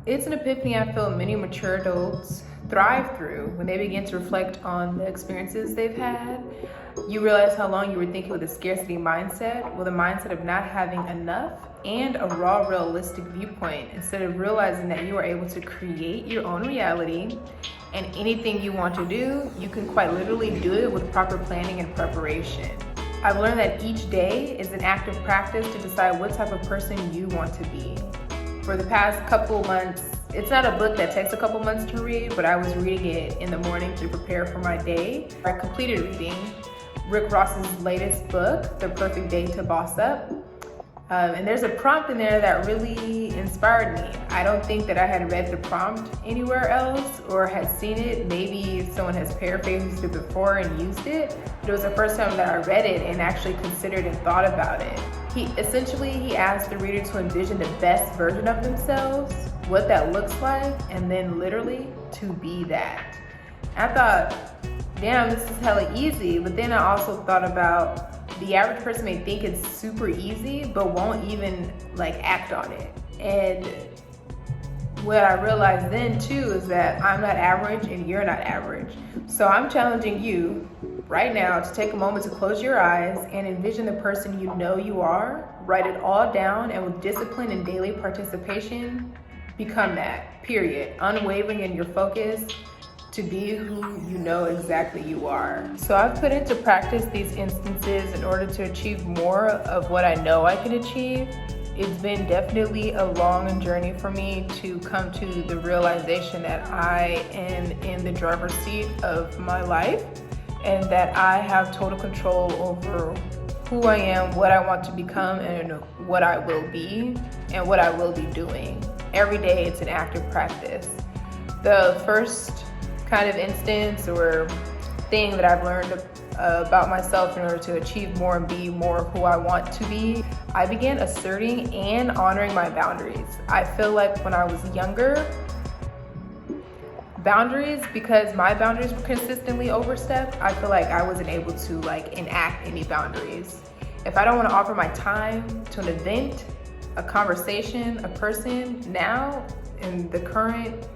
It's an epiphany I feel many mature adults thrive through when they begin to reflect on the experiences they've had. You realize how long you were thinking with a scarcity mindset, with a mindset of not having enough, and a raw, realistic viewpoint, instead of realizing that you are able to create your own reality, and anything you want to do, you can quite literally do it with proper planning and preparation. I've learned that each day is an active practice to decide what type of person you want to be. For the past couple months, it's not a book that takes a couple months to read, but I was reading it in the morning to prepare for my day. I completed reading Rick Ross's latest book, The Perfect Day to Boss Up. And there's a prompt in there that really inspired me. I don't think that I had read the prompt anywhere else or had seen it. Maybe someone has paraphrased it before and used it, but it was the first time that I read it and actually considered and thought about it. He asked the reader to envision the best version of themselves, what that looks like, and then literally to be that. I thought, damn, this is hella easy, but then I also thought about the average person may think it's super easy, but won't even act on it. And what I realized then too is that I'm not average and you're not average. So I'm challenging you right now to take a moment to close your eyes and envision the person you know you are, write it all down, and with discipline and daily participation, become that, period. Unwavering in your focus to be who you know exactly you are. So I've put into practice these instances in order to achieve more of what I know I can achieve. It's been definitely a long journey for me to come to the realization that I am in the driver's seat of my life and that I have total control over who I am, what I want to become, and what I will be and what I will be doing. Every day it's an active practice. The first kind of instance or thing that I've learned about myself in order to achieve more and be more of who I want to be, I began asserting and honoring my boundaries. I feel like when I was younger, because my boundaries were consistently overstepped, I feel like I wasn't able to enact any boundaries. If I don't want to offer my time to an event, a conversation, a person, now in the current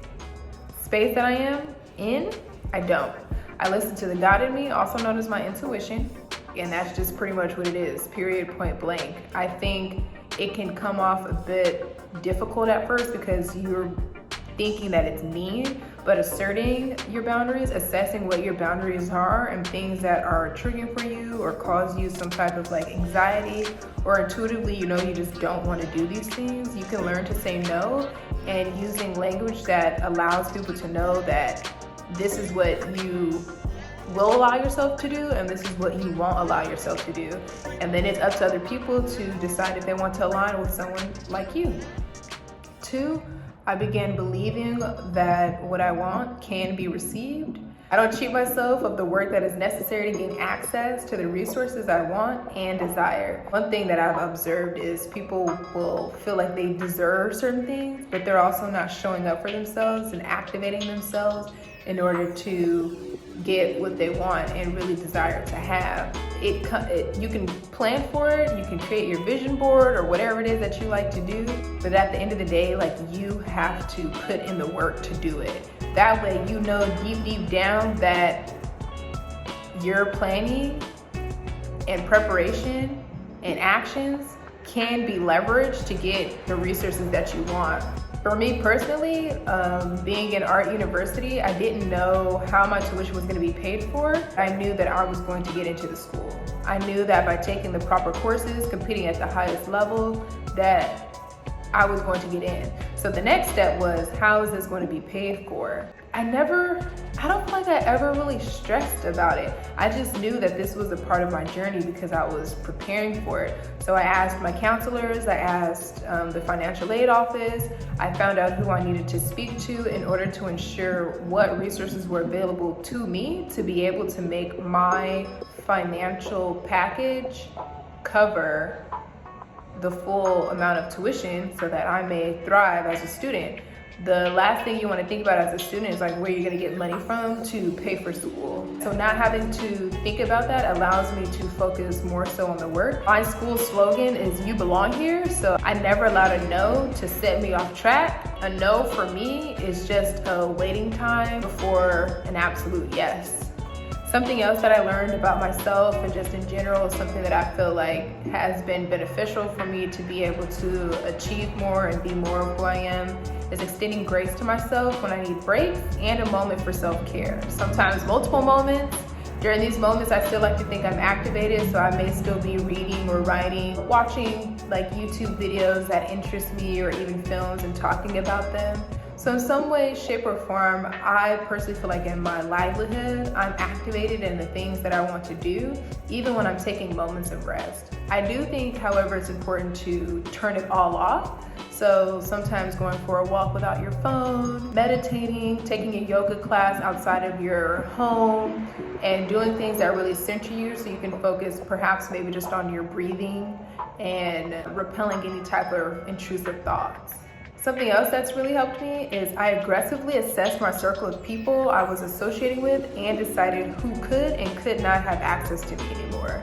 space that I am in, I don't. I listen to the God in me, also known as my intuition, and that's just pretty much what it is, period, point blank. I think it can come off a bit difficult at first because you're thinking that it's mean, but asserting your boundaries, assessing what your boundaries are and things that are triggering for you or cause you some type of anxiety, or intuitively you just don't want to do these things, you can learn to say no, and using language that allows people to know that this is what you will allow yourself to do and this is what you won't allow yourself to do. And then it's up to other people to decide if they want to align with someone like you. 2, I began believing that what I want can be received. I don't cheat myself of the work that is necessary to gain access to the resources I want and desire. One thing that I've observed is people will feel like they deserve certain things, but they're also not showing up for themselves and activating themselves in order to get what they want and really desire to have. You can plan for it, you can create your vision board or whatever it is that you like to do, but at the end of the day, you have to put in the work to do it. That way you know deep down that your planning and preparation and actions can be leveraged to get the resources that you want. For me personally, being in art university, I didn't know how my tuition was going to be paid for. I knew that I was going to get into the school. I knew that by taking the proper courses, competing at the highest level, that I was going to get in. So the next step was, how is this going to be paid for? I don't feel like I ever really stressed about it. I just knew that this was a part of my journey because I was preparing for it. So I asked my counselors, I asked the financial aid office, I found out who I needed to speak to in order to ensure what resources were available to me to be able to make my financial package cover the full amount of tuition so that I may thrive as a student. The last thing you want to think about as a student is like where you're going to get money from to pay for school. So not having to think about that allows me to focus more so on the work. My school slogan is "You belong here," so I never allowed a no to set me off track. A no for me is just a waiting time before an absolute yes. Something else that I learned about myself and just in general is something that I feel like has been beneficial for me to be able to achieve more and be more of who I am is extending grace to myself when I need breaks and a moment for self-care. Sometimes multiple moments. During these moments, I still like to think I'm activated, so I may still be reading or writing, watching like YouTube videos that interest me or even films and talking about them. So in some way, shape or form, I personally feel like in my livelihood, I'm activated in the things that I want to do, even when I'm taking moments of rest. I do think, however, it's important to turn it all off. So sometimes going for a walk without your phone, meditating, taking a yoga class outside of your home, and doing things that really center you so you can focus perhaps maybe just on your breathing and repelling any type of intrusive thoughts. Something else that's really helped me is I aggressively assessed my circle of people I was associating with and decided who could and could not have access to me anymore.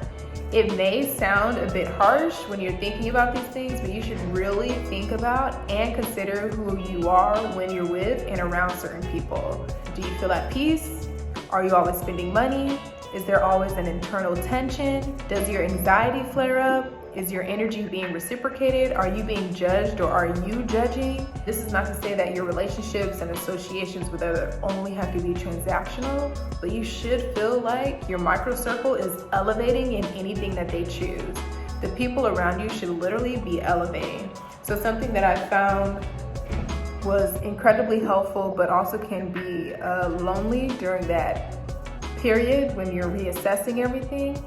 It may sound a bit harsh when you're thinking about these things, but you should really think about and consider who you are when you're with and around certain people. Do you feel at peace? Are you always spending money? Is there always an internal tension? Does your anxiety flare up? Is your energy being reciprocated? Are you being judged or are you judging? This is not to say that your relationships and associations with others only have to be transactional, but you should feel like your micro circle is elevating in anything that they choose. The people around you should literally be elevating. So something that I found was incredibly helpful, but also can be lonely during that period when you're reassessing everything,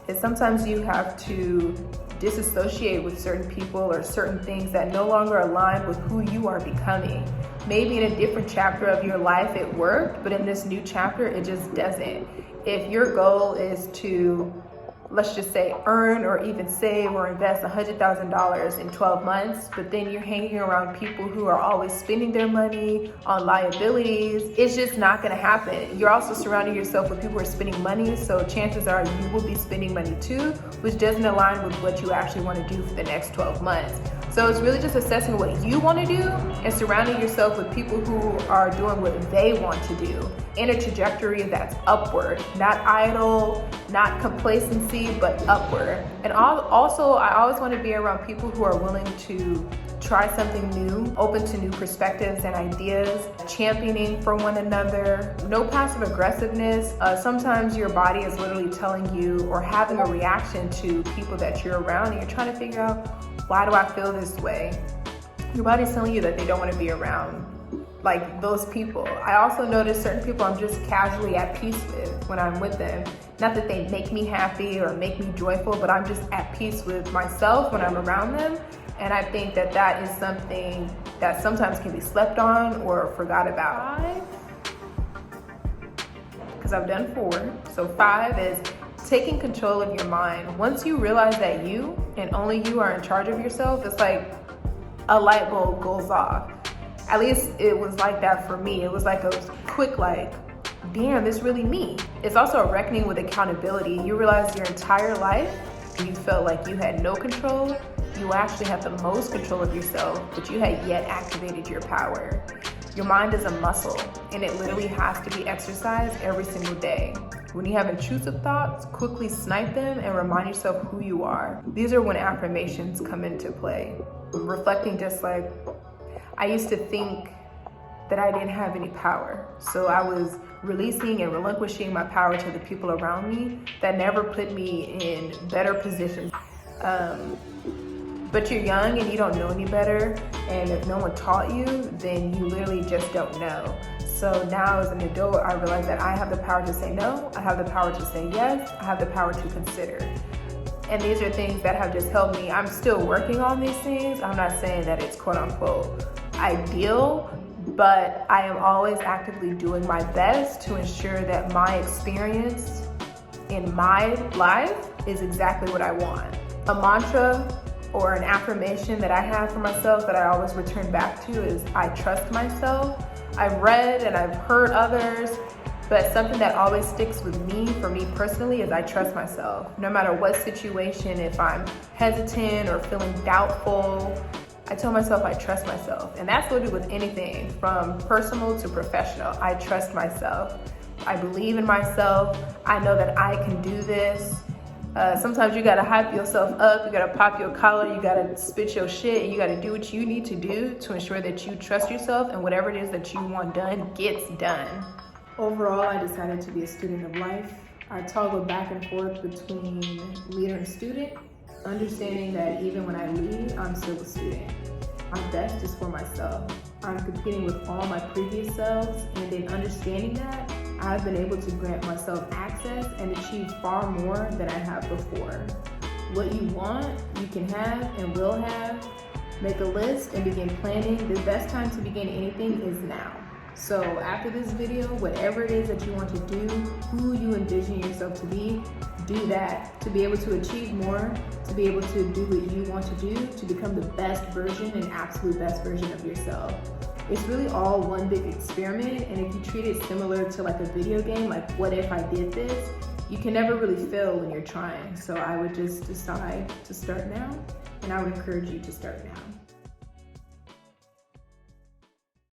is sometimes you have to disassociate with certain people or certain things that no longer align with who you are becoming. Maybe in a different chapter of your life it worked, but in this new chapter it just doesn't. If your goal is to, let's just say, earn or even save or invest $100,000 in 12 months, but then you're hanging around people who are always spending their money on liabilities, it's just not gonna happen. You're also surrounding yourself with people who are spending money, so chances are you will be spending money too, which doesn't align with what you actually wanna do for the next 12 months. So it's really just assessing what you wanna do and surrounding yourself with people who are doing what they want to do in a trajectory that's upward, not idle, not complacency, but upward. And also, I always want to be around people who are willing to try something new, open to new perspectives and ideas, championing for one another. No passive aggressiveness. Sometimes your body is literally telling you or having a reaction to people that you're around, and you're trying to figure out, why do I feel this way? Your body's telling you that they don't want to be around like those people. I also notice certain people I'm just casually at peace with when I'm with them. Not that they make me happy or make me joyful, but I'm just at peace with myself when I'm around them. And I think that that is something that sometimes can be slept on or forgot about. 5, because I've done 4. So 5 is taking control of your mind. Once you realize that you and only you are in charge of yourself, it's like a light bulb goes off. At least it was like that for me. It was like a quick like, damn, it's really me. It's also a reckoning with accountability. You realize your entire life, you felt like you had no control. You actually have the most control of yourself, but you had yet activated your power. Your mind is a muscle, and it literally has to be exercised every single day. When you have intrusive thoughts, quickly snipe them and remind yourself who you are. These are when affirmations come into play. Reflecting just like, I used to think that I didn't have any power. So I was releasing and relinquishing my power to the people around me that never put me in better positions. But you're young and you don't know any better. And if no one taught you, then you literally just don't know. So now as an adult, I realize that I have the power to say no. I have the power to say yes. I have the power to consider. And these are things that have just helped me. I'm still working on these things. I'm not saying that it's quote unquote ideal, but I am always actively doing my best to ensure that my experience in my life is exactly what I want. A mantra or an affirmation that I have for myself that I always return back to is I trust myself. I've read and I've heard others, but something that always sticks with me, for me personally, is I trust myself. No matter what situation, if I'm hesitant or feeling doubtful, I tell myself I trust myself. And that's what I do with anything, from personal to professional. I trust myself. I believe in myself. I know that I can do this. Sometimes you gotta hype yourself up, you gotta pop your collar, you gotta spit your shit, and you gotta do what you need to do to ensure that you trust yourself and whatever it is that you want done gets done. Overall, I decided to be a student of life. I toggle back and forth between leader and student, understanding that even when I lead, I'm still a student. My best is for myself. I'm competing with all my previous selves, and in understanding that, I've been able to grant myself access and achieve far more than I have before. What you want, you can have and will have. Make a list and begin planning. The best time to begin anything is now. So after this video, whatever it is that you want to do, who you envision yourself to be, do that to be able to achieve more, to be able to do what you want to do, to become the best version and absolute best version of yourself. It's really all one big experiment, and if you treat it similar to like a video game, like what if I did this, you can never really fail when you're trying. So I would just decide to start now, and I would encourage you to start now.